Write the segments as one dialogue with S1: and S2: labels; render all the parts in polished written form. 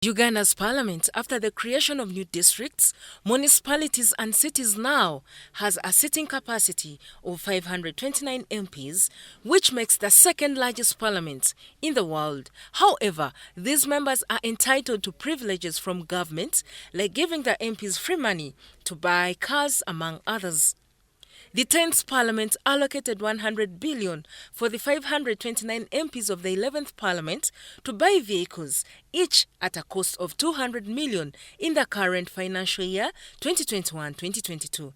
S1: Uganda's parliament, after the creation of new districts, municipalities and cities now has a sitting capacity of 529 MPs, which makes the second largest parliament in the world. However, these members are entitled to privileges from government, like giving the MPs free money to buy cars, among others. The 10th Parliament allocated 100 billion for the 529 MPs of the 11th Parliament to buy vehicles, each at a cost of 200 million in the current financial year 2021-2022.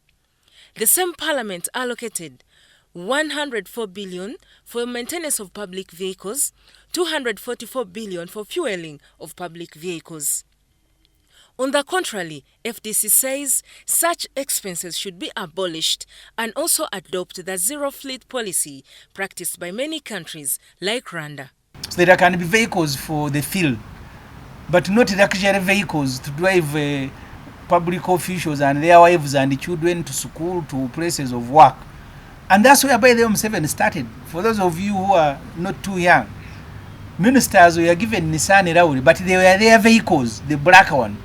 S1: The same Parliament allocated 104 billion for maintenance of public vehicles, 244 billion for fueling of public vehicles. On the contrary, FDC says such expenses should be abolished and also adopt the zero fleet policy practiced by many countries like Rwanda.
S2: So there can be vehicles for the field, but not luxury vehicles to drive public officials and their wives and the children to school, to places of work. And that's where by the M7 started. For those of you who are not too young, ministers were given Nissan Rauri, but they were their vehicles, the black one.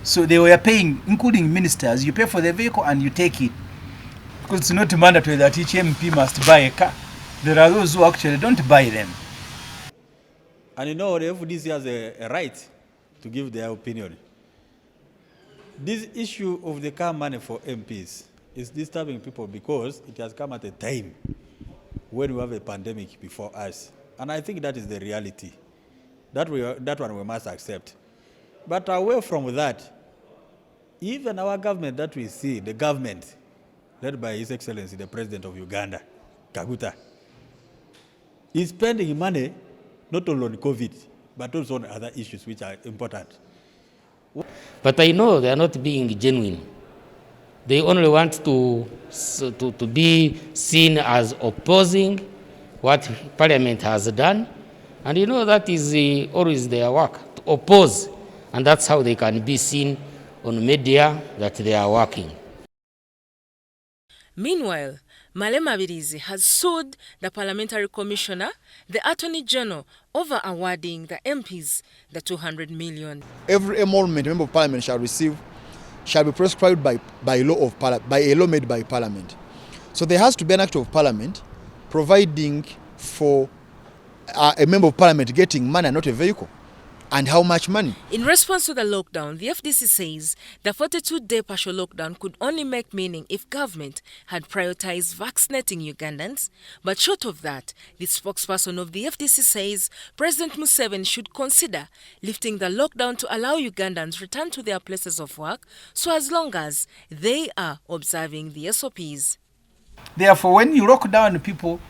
S2: So they were paying, including ministers, you pay for the vehicle and you take it. Because it's not mandatory that each MP must buy a car. There are those who actually don't buy them.
S3: And you know, the FDC has a right to give their opinion. This issue of the car money for MPs is disturbing people because it has come at a time when we have a pandemic before us. And I think that is the reality. That one we must accept. But away from that, even our government that we see, the government led by His Excellency, the President of Uganda, Kaguta, is spending money not only on COVID, but also on other issues which are important.
S4: But I know they are not being genuine. They only want to be seen as opposing what Parliament has done. And you know that is always their work, to oppose. And that's how they can be seen on media that they are working.
S1: Meanwhile, Malema Birizi has sued the parliamentary commissioner, the Attorney General, over awarding the MPs the 200 million.
S5: Every emolument a member of parliament shall be prescribed by a law made by parliament. So there has to be an act of parliament providing for a member of parliament getting money and not a vehicle. And how much money?
S1: In response to the lockdown, the FDC says the 42-day partial lockdown could only make meaning if government had prioritized vaccinating Ugandans. But short of that, the spokesperson of the FDC says President Museveni should consider lifting the lockdown to allow Ugandans return to their places of work, so as long as they are observing the SOPs.
S2: Therefore, when you lock down people,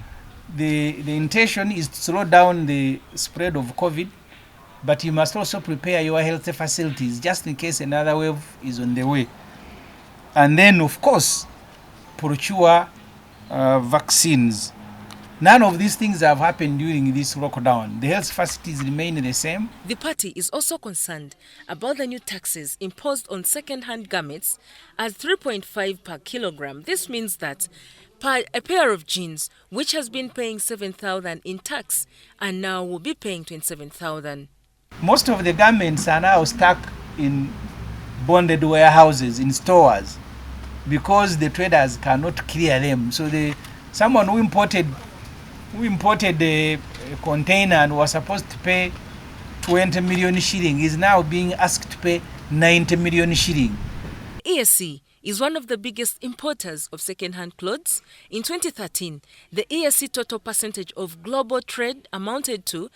S2: the intention is to slow down the spread of COVID. But you must also prepare your health facilities just in case another wave is on the way. And then, of course, procure vaccines. None of these things have happened during this lockdown. The health facilities remain the same.
S1: The party is also concerned about the new taxes imposed on second-hand garments at 3.5 per kilogram. This means that a pair of jeans, which has been paying 7,000 in tax, and now will be paying 27,000.
S2: Most of the garments are now stuck in bonded warehouses, in stores, because the traders cannot clear them. So someone who imported a container and was supposed to pay 20 million shilling is now being asked to pay 90 million shilling.
S1: ESC is one of the biggest importers of second-hand clothes. In 2013, the ESC total percentage of global trade amounted to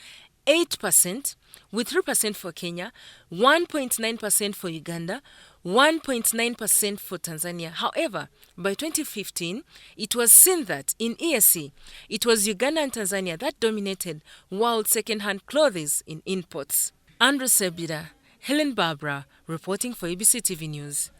S1: 8%, with 3% for Kenya, 1.9% for Uganda, 1.9% for Tanzania. However, by 2015, it was seen that in ESC, it was Uganda and Tanzania that dominated world second-hand clothes in imports. Andrew Sebida, Helen Barbara, reporting for ABC TV News.